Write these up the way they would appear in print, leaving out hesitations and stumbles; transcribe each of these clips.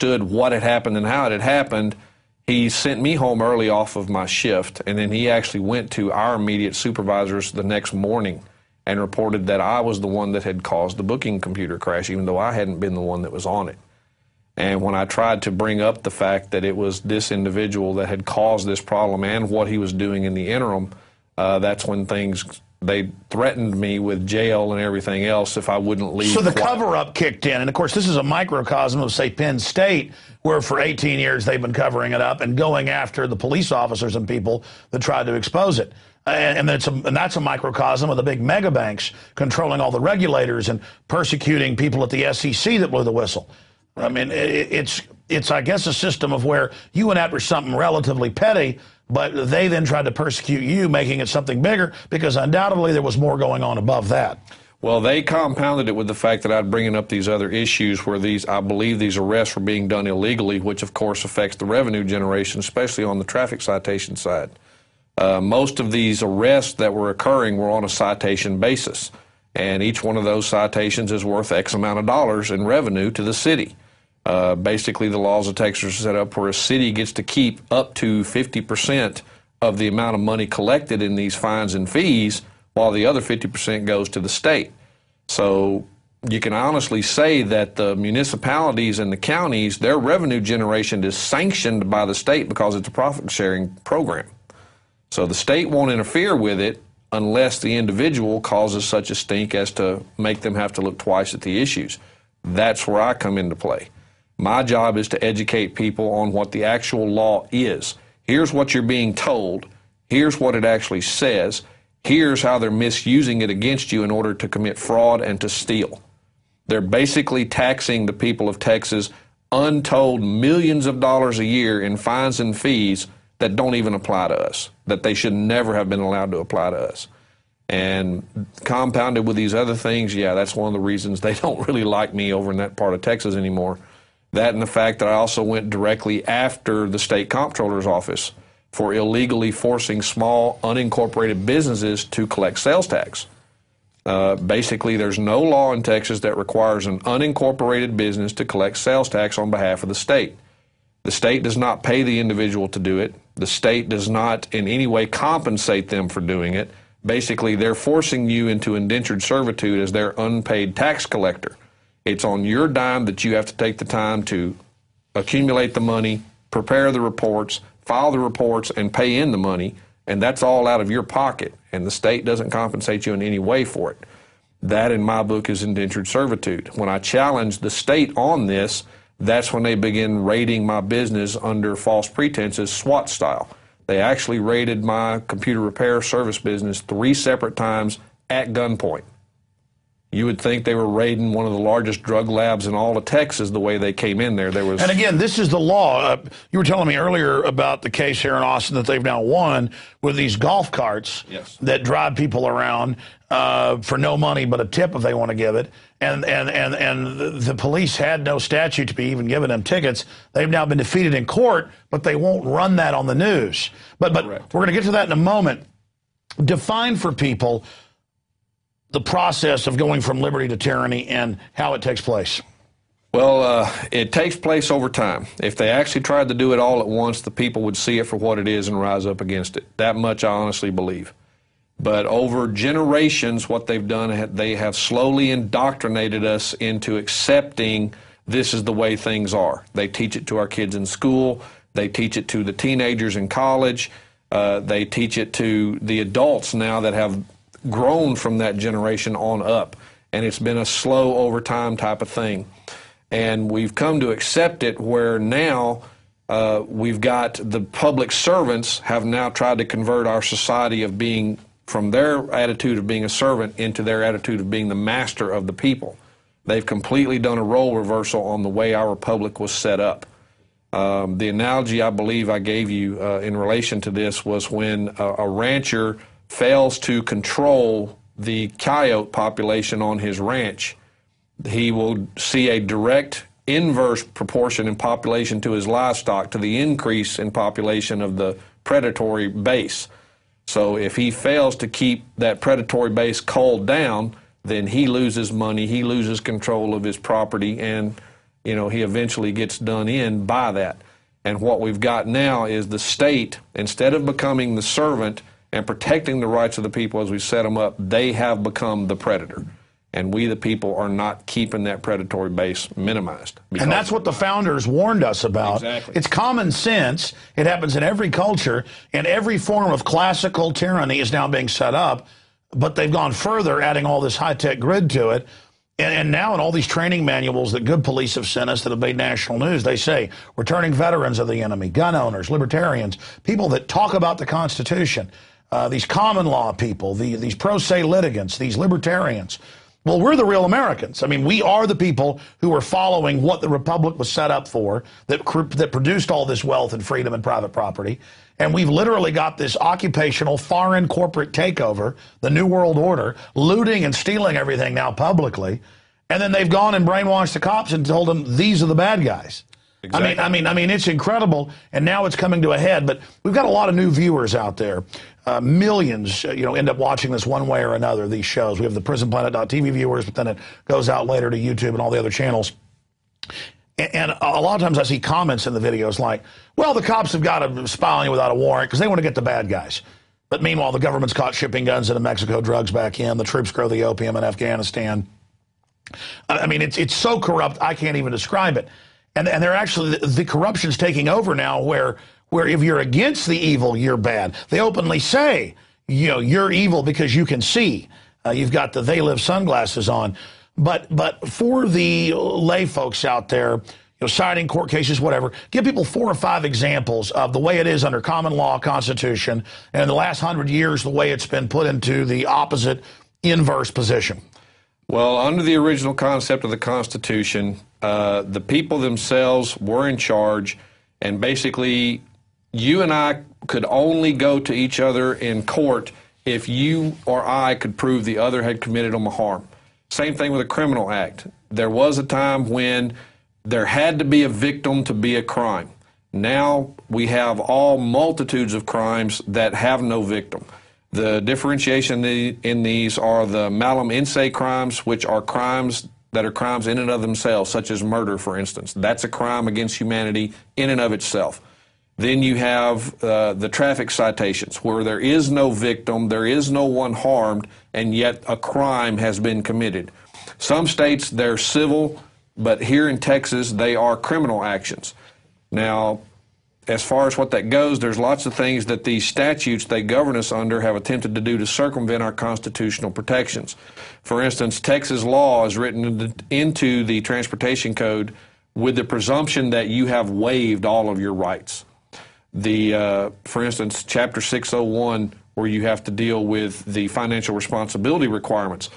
understood what had happened and how it had happened, he sent me home early off of my shift, and then he actually went to our immediate supervisors the next morning and reported that I was the one that had caused the booking computer crash, even though I hadn't been the one that was on it. And when I tried to bring up the fact that it was this individual that had caused this problem and what he was doing in the interim, that's when they threatened me with jail and everything else if I wouldn't leave. So the cover-up kicked in. And, of course, this is a microcosm of, say, Penn State, where for 18 years they've been covering it up and going after the police officers and people that tried to expose it. And that's a microcosm of the big mega banks controlling all the regulators and persecuting people at the SEC that blew the whistle. I mean, it's I guess, a system of where you went after something relatively petty, but they then tried to persecute you, making it something bigger, because undoubtedly there was more going on above that. Well, they compounded it with the fact that I'd bringing up these other issues where I believe these arrests were being done illegally, which of course affects the revenue generation, especially on the traffic citation side. Most of these arrests that were occurring were on a citation basis, and each one of those citations is worth X amount of dollars in revenue to the city. Basically, the laws of Texas are set up where a city gets to keep up to 50% of the amount of money collected in these fines and fees, while the other 50% goes to the state. So you can honestly say that the municipalities and the counties, their revenue generation is sanctioned by the state because it's a profit-sharing program. So the state won't interfere with it unless the individual causes such a stink as to make them have to look twice at the issues. That's where I come into play. My job is to educate people on what the actual law is. Here's what you're being told. Here's what it actually says. Here's how they're misusing it against you in order to commit fraud and to steal. They're basically taxing the people of Texas untold millions of dollars a year in fines and fees that don't even apply to us, that they should never have been allowed to apply to us. And compounded with these other things, yeah, that's one of the reasons they don't really like me over in that part of Texas anymore. That and the fact that I also went directly after the state comptroller's office for illegally forcing small, unincorporated businesses to collect sales tax. Basically, there's no law in Texas that requires an unincorporated business to collect sales tax on behalf of the state. The state does not pay the individual to do it. The state does not in any way compensate them for doing it. Basically, they're forcing you into indentured servitude as their unpaid tax collector. It's on your dime that you have to take the time to accumulate the money, prepare the reports, file the reports, and pay in the money, and that's all out of your pocket, and the state doesn't compensate you in any way for it. That, in my book, is indentured servitude. When I challenge the state on this, that's when they begin raiding my business under false pretenses, SWAT style. They actually raided my computer repair service business 3 separate times at gunpoint. You would think they were raiding one of the largest drug labs in all of Texas the way they came in there. And again, this is the law. You were telling me earlier about the case here in Austin that they've now won with these golf carts that drive people around for no money but a tip if they want to give it. And the police had no statute to be even giving them tickets. They've now been defeated in court, but they won't run that on the news. But we're going to get to that in a moment. Define for people the process of going from liberty to tyranny and how it takes place. Well, it takes place over time. If they actually tried to do it all at once, the people would see it for what it is and rise up against it. That much I honestly believe. But over generations, what they've done, they have slowly indoctrinated us into accepting this is the way things are. They teach it to our kids in school. They teach it to the teenagers in college. They teach it to the adults now that have grown from that generation on up. And it's been a slow over time type of thing. And we've come to accept it where now we've got the public servants have now tried to convert our society of being from their attitude of being a servant into their attitude of being the master of the people. They've completely done a role reversal on the way our republic was set up. The analogy I believe I gave you in relation to this was when a rancher fails to control the coyote population on his ranch, he will see a direct inverse proportion in population to his livestock to the increase in population of the predatory base. So if he fails to keep that predatory base culled down, then he loses money, he loses control of his property, and he eventually gets done in by that. And what we've got now is the state, instead of becoming the servant and protecting the rights of the people as we set them up, they have become the predator. And we, the people, are not keeping that predatory base minimized. And that's what the founders warned us about. Exactly. It's common sense. It happens in every culture, and every form of classical tyranny is now being set up, but they've gone further, adding all this high-tech grid to it. And now in all these training manuals that good police have sent us that have made national news, they say returning veterans of the enemy, gun owners, libertarians, people that talk about the Constitution, these common law people, these pro se litigants, these libertarians. Well, we're the real Americans. I mean, we are the people who are following what the Republic was set up for, that produced all this wealth and freedom and private property. And we've literally got this occupational foreign corporate takeover, the New World Order, looting and stealing everything now publicly. And then they've gone and brainwashed the cops and told them these are the bad guys. Exactly. I mean, it's incredible, and now it's coming to a head. But we've got a lot of new viewers out there. Millions, end up watching this one way or another, these shows. We have the prisonplanet.tv viewers, but then it goes out later to YouTube and all the other channels. And a lot of times I see comments in the videos like, well, the cops have got to spy on you without a warrant because they want to get the bad guys. But meanwhile, the government's caught shipping guns into Mexico, drugs back in. The troops grow the opium in Afghanistan. I mean, it's so corrupt, I can't even describe it. And they're actually, the corruption's taking over now where if you're against the evil, you're bad. They openly say, you're evil because you can see. You've got the They Live sunglasses on. But for the lay folks out there, citing court cases, whatever, give people 4 or 5 examples of the way it is under common law, Constitution, and in the last 100 years, the way it's been put into the opposite, inverse position. Well, under the original concept of the Constitution, the people themselves were in charge, and basically you and I could only go to each other in court if you or I could prove the other had committed them a harm. Same thing with a criminal act. There was a time when there had to be a victim to be a crime. Now we have all multitudes of crimes that have no victim. The differentiation in these are the malum in se crimes, which are crimes that are crimes in and of themselves, such as murder, for instance. That's a crime against humanity in and of itself. Then you have the traffic citations, where there is no victim, there is no one harmed, and yet a crime has been committed. Some states, they're civil, but here in Texas, they are criminal actions. Now, as far as what that goes, there's lots of things that these statutes they govern us under have attempted to do to circumvent our constitutional protections. For instance, Texas law is written into the Transportation Code with the presumption that you have waived all of your rights. For instance, Chapter 601, where you have to deal with the financial responsibility requirements,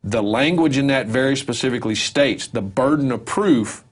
the language in that very specifically states the burden of proof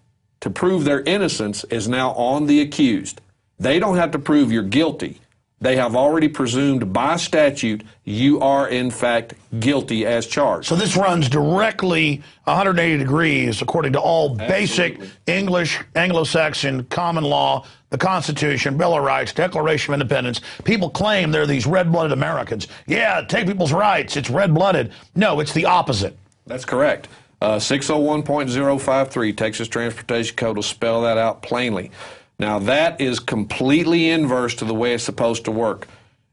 to prove their innocence is now on the accused. They don't have to prove you're guilty. They have already presumed by statute you are, in fact, guilty as charged. So this runs directly 180 degrees according to all basic English, Anglo-Saxon, common law, the Constitution, Bill of Rights, Declaration of Independence. People claim they're these red-blooded Americans. Yeah, take people's rights. It's red-blooded. No, it's the opposite. That's correct. 601.053, Texas Transportation Code will spell that out plainly. Now, that is completely inverse to the way it's supposed to work.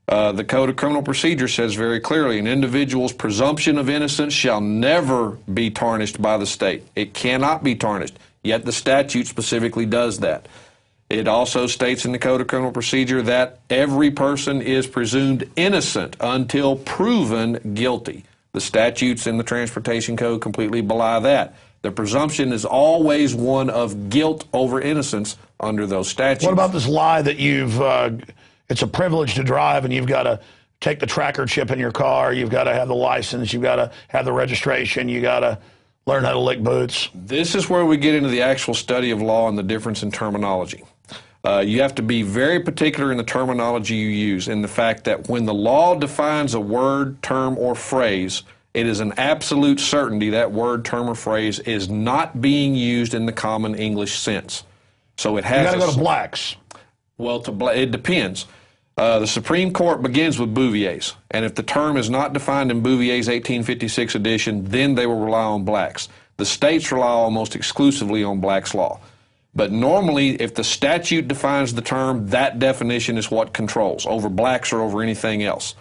The Code of Criminal Procedure says very clearly, an individual's presumption of innocence shall never be tarnished by the state. It cannot be tarnished, yet the statute specifically does that. It also states in the Code of Criminal Procedure that every person is presumed innocent until proven guilty. The statutes in the Transportation Code completely belie that. The presumption is always one of guilt over innocence under those statutes. What about this lie that it's a privilege to drive and you've got to take the tracker chip in your car, you've got to have the license, you've got to have the registration, you got to learn how to lick boots? This is where we get into the actual study of law and the difference in terminology. You have to be very particular in the terminology you use, in the fact that when the law defines a word, term, or phrase, it is an absolute certainty that word, term, or phrase is not being used in the common English sense. So it has. You got to go to Black's. Well, it depends. The Supreme Court begins with Bouvier's, and if the term is not defined in Bouvier's 1856 edition, then they will rely on Black's. The states rely almost exclusively on Black's Law. But normally, if the statute defines the term, that definition is what controls over blacks or over anything else.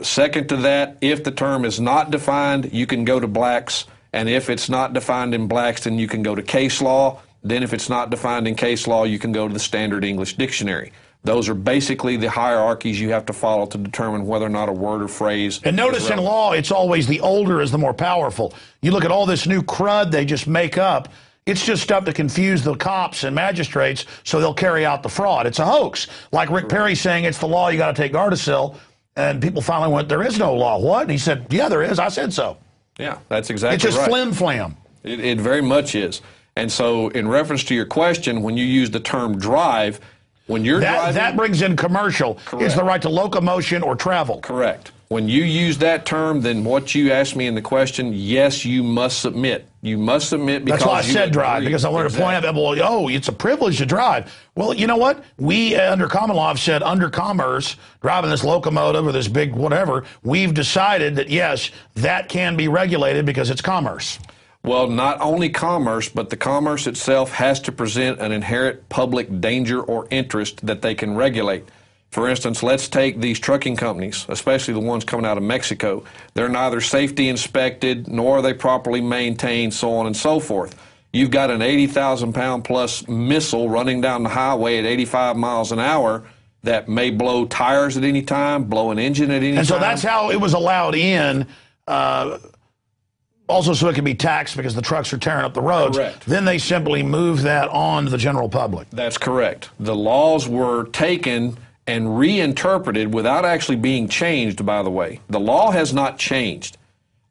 Second to that, if the term is not defined, you can go to blacks. And if it's not defined in blacks, then you can go to case law. Then if it's not defined in case law, you can go to the Standard English Dictionary. Those are basically the hierarchies you have to follow to determine whether or not a word or phrase. And notice in law, it's always the older is the more powerful. You look at all this new crud they just make up. It's just stuff to confuse the cops and magistrates so they'll carry out the fraud. It's a hoax. Like Rick Perry saying it's the law, you got to take Gardasil. And people finally went, there is no law. What? And he said, yeah, there is. I said so. Yeah, that's exactly right. It's just flim-flam. It very much is. And so in reference to your question, when you use the term drive, when you're driving... That brings in commercial. Correct. It's the right to locomotion or travel. Correct. When you use that term, then what you asked me in the question, yes, you must submit. You must submit because... That's why I said drive, because I wanted to point out that, well, oh, it's a privilege to drive. Well, you know what? We, under common law, have said under commerce, driving this locomotive or this big whatever, we've decided that, yes, that can be regulated because it's commerce. Well, not only commerce, but the commerce itself has to present an inherent public danger or interest that they can regulate. For instance, let's take these trucking companies, especially the ones coming out of Mexico. They're neither safety inspected, nor are they properly maintained, so on and so forth. You've got an 80,000-pound plus missile running down the highway at 85 miles an hour that may blow tires at any time, blow an engine at any time. And so that's how it was allowed in, also so it can be taxed because the trucks are tearing up the roads. Correct. Then they simply move that on to the general public. That's correct. The laws were taken and reinterpreted without actually being changed, by the way. The law has not changed.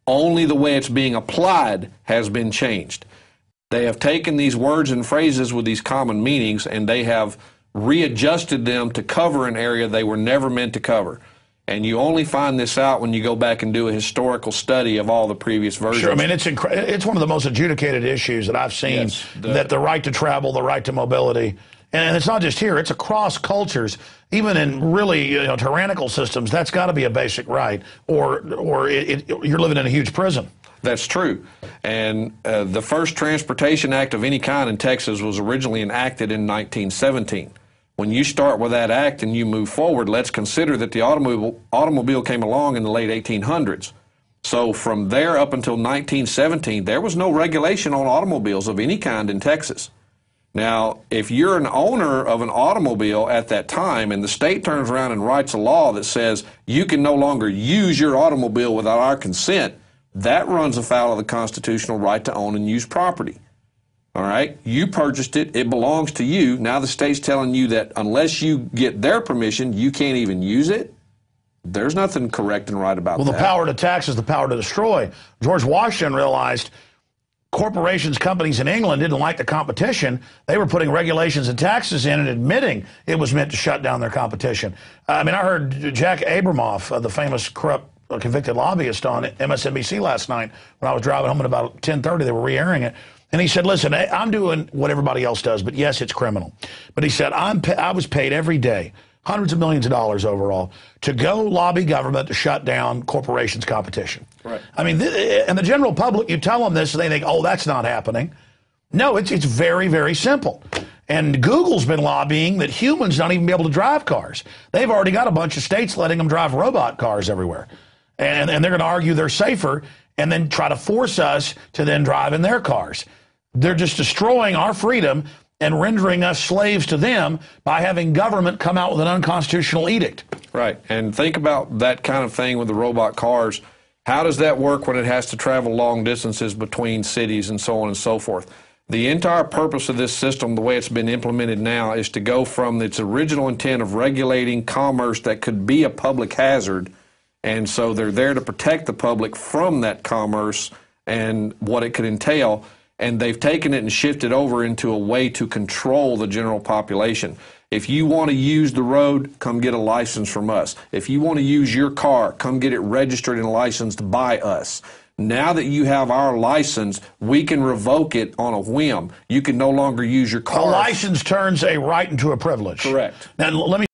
Only the way it's being applied has been changed. They have taken these words and phrases with these common meanings, and they have readjusted them to cover an area they were never meant to cover. And you only find this out when you go back and do a historical study of all the previous versions. Sure, I mean, it's one of the most adjudicated issues that I've seen, yes, that the right to travel, the right to mobility, and it's not just here, it's across cultures, even in really tyrannical systems, that's got to be a basic right, or you're living in a huge prison. That's true. And the first Transportation Act of any kind in Texas was originally enacted in 1917. When you start with that act and you move forward, let's consider that the automobile came along in the late 1800s. So from there up until 1917, there was no regulation on automobiles of any kind in Texas. Now, if you're an owner of an automobile at that time and the state turns around and writes a law that says you can no longer use your automobile without our consent, that runs afoul of the constitutional right to own and use property. All right? You purchased it. It belongs to you. Now the state's telling you that unless you get their permission, you can't even use it. There's nothing correct and right about that. Well, the power to tax is the power to destroy. George Washington realized corporations, companies in England didn't like the competition. They were putting regulations and taxes in and admitting it was meant to shut down their competition. I mean, I heard Jack Abramoff, the famous corrupt convicted lobbyist, on MSNBC last night when I was driving home at about 10:30. They were re-airing it. And he said, listen, I'm doing what everybody else does, but yes, it's criminal. But he said, I was paid every day, hundreds of millions of dollars overall, to go lobby government to shut down corporations' competition. Right. I mean, and the general public, you tell them this, and they think, oh, that's not happening. No, it's very, very simple. And Google's been lobbying that humans don't even be able to drive cars. They've already got a bunch of states letting them drive robot cars everywhere. And they're going to argue they're safer and then try to force us to then drive in their cars. They're just destroying our freedom and rendering us slaves to them by having government come out with an unconstitutional edict. Right. And think about that kind of thing with the robot cars. How does that work when it has to travel long distances between cities and so on and so forth? The entire purpose of this system, the way it's been implemented now, is to go from its original intent of regulating commerce that could be a public hazard. And so they're there to protect the public from that commerce and what it could entail. And they've taken it and shifted over into a way to control the general population. If you want to use the road, come get a license from us. If you want to use your car, come get it registered and licensed by us. Now that you have our license, we can revoke it on a whim. You can no longer use your car. A license turns a right into a privilege. Correct. Now, let me